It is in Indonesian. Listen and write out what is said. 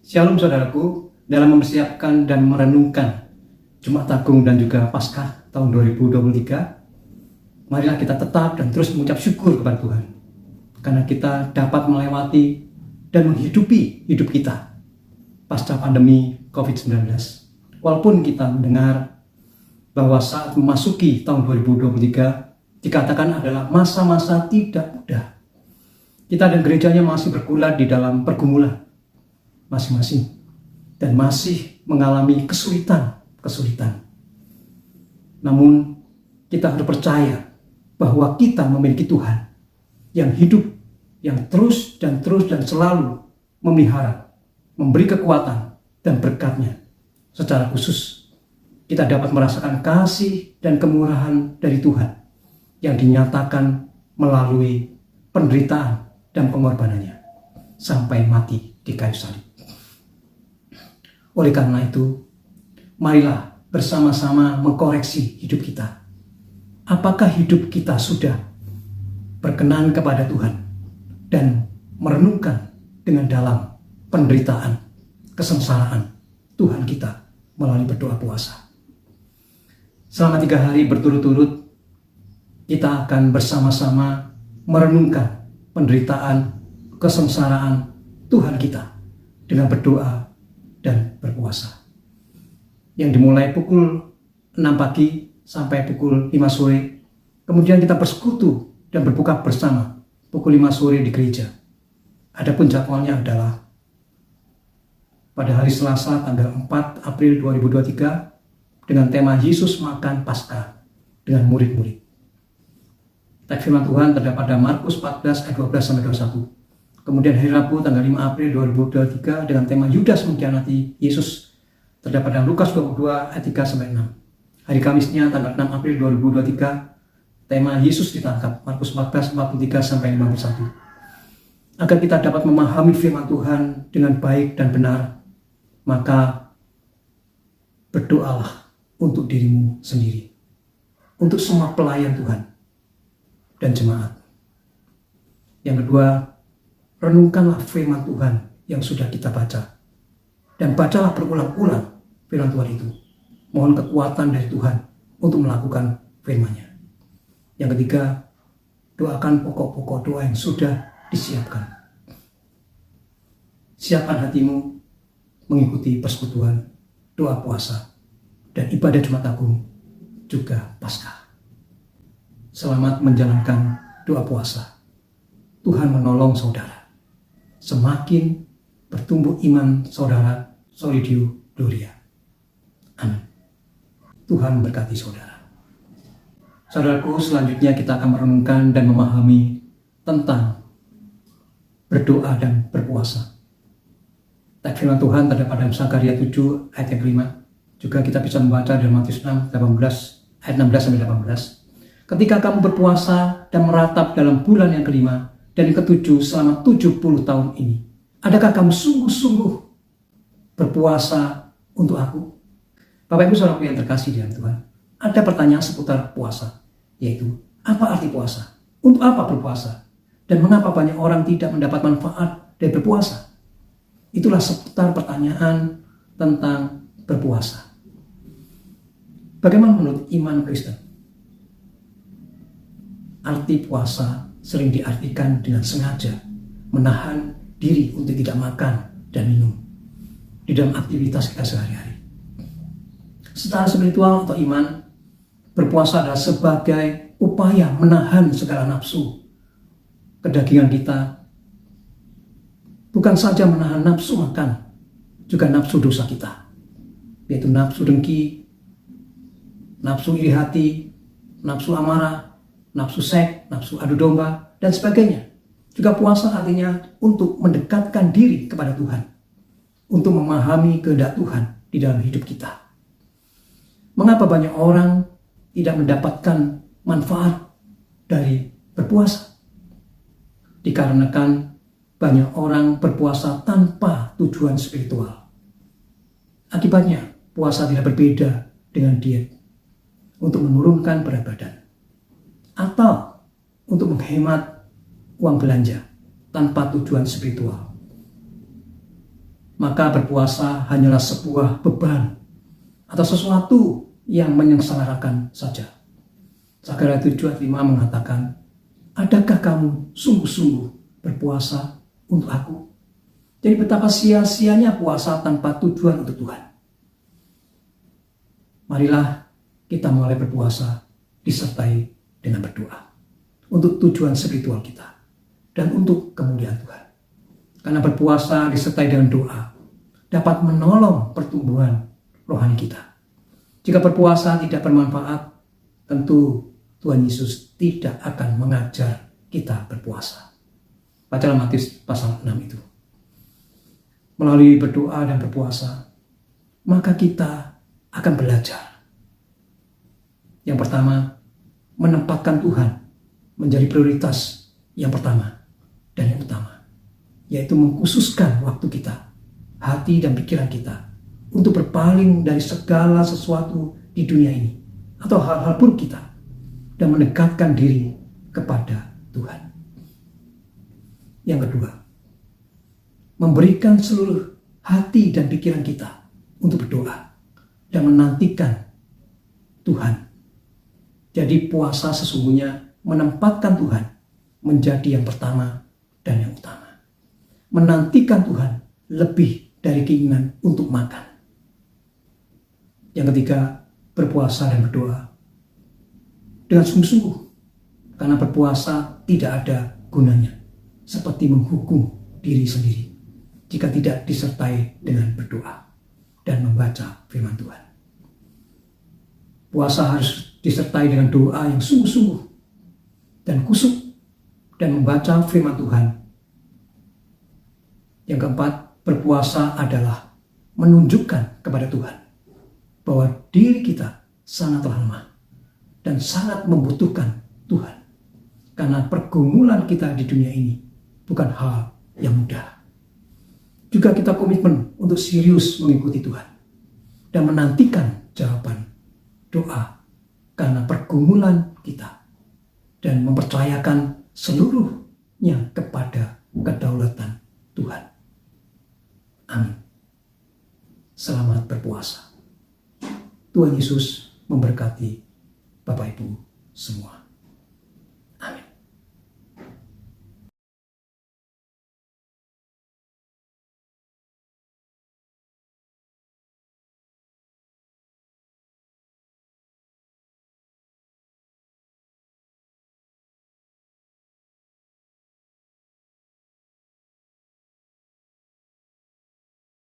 Shalom saudaraku, dalam mempersiapkan dan merenungkan Jumat Agung dan juga Paskah tahun 2023, marilah kita tetap dan terus mengucap syukur kepada Tuhan karena kita dapat melewati dan menghidupi hidup kita pasca pandemi COVID-19. Walaupun kita mendengar bahwa saat memasuki tahun 2023 dikatakan adalah masa-masa tidak mudah. Kita dan gerejanya masih bergulat di dalam pergumulan masing-masing dan masih mengalami kesulitan. Namun kita harus percaya bahwa kita memiliki Tuhan yang hidup, yang terus dan selalu memelihara, memberi kekuatan dan berkat-Nya. Secara khusus kita dapat merasakan kasih dan kemurahan dari Tuhan yang dinyatakan melalui penderitaan dan pengorbanannya sampai mati di kayu salib. Oleh karena itu, marilah bersama-sama mengkoreksi hidup kita. Apakah hidup kita sudah berkenan kepada Tuhan dan merenungkan dengan dalam penderitaan, kesengsaraan Tuhan kita melalui berdoa puasa. Selama 3 hari berturut-turut, kita akan bersama-sama merenungkan penderitaan, kesengsaraan Tuhan kita dengan berdoa dan berpuasa. Yang dimulai pukul 6 pagi sampai pukul 5 sore. Kemudian kita bersekutu dan berbuka bersama pukul 5 sore di gereja. Adapun jadwalnya adalah pada hari Selasa tanggal 4 April 2023 dengan tema Yesus makan Paskah dengan murid-murid. Teks firman Tuhan terdapat pada Markus 14 ayat 12 sampai 21. Kemudian hari Rabu tanggal 5 April 2023 dengan tema Yudas mengkhianati Yesus terdapat dalam Lukas 22 ayat 3 sampai 6. Hari Kamisnya tanggal 6 April 2023 tema Yesus ditangkap Markus 14 43 sampai 51. Agar kita dapat memahami firman Tuhan dengan baik dan benar, maka berdoalah untuk dirimu sendiri, untuk semua pelayan Tuhan dan jemaat. Yang kedua, renungkanlah firman Tuhan yang sudah kita baca. Dan bacalah berulang-ulang firman Tuhan itu. Mohon kekuatan dari Tuhan untuk melakukan firman-Nya. Yang ketiga, doakan pokok-pokok doa yang sudah disiapkan. Siapkan hatimu mengikuti persekutuan, doa puasa, dan ibadah Jumat Agung, juga Paskah. Selamat menjalankan doa puasa. Tuhan menolong saudara. Semakin bertumbuh iman saudara, Solidio Gloria. Amin. Tuhan berkati saudara. Saudaraku, selanjutnya kita akan merenungkan dan memahami tentang berdoa dan berpuasa. Teks firman Tuhan terdapat dalam Zakaria 7 ayat yang kelima. Juga kita bisa membaca dalam Matius 6 ayat 16 sampai 18. Ketika kamu berpuasa dan meratap dalam bulan yang kelima dan yang ketujuh selama 70 tahun ini, adakah kamu sungguh-sungguh berpuasa untuk aku? Bapak Ibu Saudaraku yang terkasih dalam Tuhan, ada pertanyaan seputar puasa, yaitu apa arti puasa? Untuk apa berpuasa? Dan mengapa banyak orang tidak mendapat manfaat dari berpuasa? Itulah seputar pertanyaan tentang berpuasa. Bagaimana menurut iman Kristen? Arti puasa sering diartikan dengan sengaja menahan diri untuk tidak makan dan minum di dalam aktivitas kita sehari-hari. Secara spiritual atau iman, berpuasa adalah sebagai upaya menahan segala nafsu kedagingan kita. Bukan saja menahan nafsu makan, juga nafsu dosa kita, yaitu nafsu dengki, nafsu iri hati, nafsu amarah, nafsu seks, nafsu adu domba, dan sebagainya. Juga puasa artinya untuk mendekatkan diri kepada Tuhan, untuk memahami kehendak Tuhan di dalam hidup kita. Mengapa banyak orang tidak mendapatkan manfaat dari berpuasa? Dikarenakan banyak orang berpuasa tanpa tujuan spiritual. Akibatnya, puasa tidak berbeda dengan diet untuk menurunkan berat badan atau untuk menghemat uang belanja tanpa tujuan spiritual. maka berpuasa hanyalah sebuah beban atau sesuatu yang menyengsarakan saja. Zakaria 7:5 mengatakan, adakah kamu sungguh-sungguh berpuasa untuk aku? Jadi betapa sia-sianya puasa tanpa tujuan untuk Tuhan. Marilah kita mulai berpuasa disertai dengan berdoa untuk tujuan spiritual kita dan untuk kemuliaan Tuhan. Karena berpuasa disertai dengan doa dapat menolong pertumbuhan rohani kita. Jika berpuasa tidak bermanfaat, tentu Tuhan Yesus tidak akan mengajar kita berpuasa. Bacalah Matius pasal 6 itu. Melalui berdoa dan berpuasa, maka kita akan belajar. Yang pertama, menempatkan Tuhan menjadi prioritas yang pertama dan yang utama, yaitu mengkhususkan waktu kita, hati dan pikiran kita untuk berpaling dari segala sesuatu di dunia ini atau hal-hal buruk kita dan mendekatkan diri kepada Tuhan. Yang kedua, memberikan seluruh hati dan pikiran kita untuk berdoa dan menantikan Tuhan. Jadi puasa sesungguhnya menempatkan Tuhan menjadi yang pertama dan yang utama. Menantikan Tuhan lebih dari keinginan untuk makan. Yang ketiga, berpuasa dan berdoa dengan sungguh-sungguh. Karena berpuasa tidak ada gunanya, seperti menghukum diri sendiri jika tidak disertai dengan berdoa dan membaca firman Tuhan. Puasa harus disertai dengan doa yang sungguh-sungguh dan khusyuk dan membaca firman Tuhan. Yang keempat, berpuasa adalah menunjukkan kepada Tuhan bahwa diri kita sangatlah lemah dan sangat membutuhkan Tuhan. Karena pergumulan kita di dunia ini bukan hal yang mudah. Juga kita komitmen untuk serius mengikuti Tuhan dan menantikan jawaban doa karena pergumulan kita dan mempercayakan seluruhnya kepada kedaulatan Tuhan. Amin. Selamat berpuasa. Tuhan Yesus memberkati Bapak Ibu semua.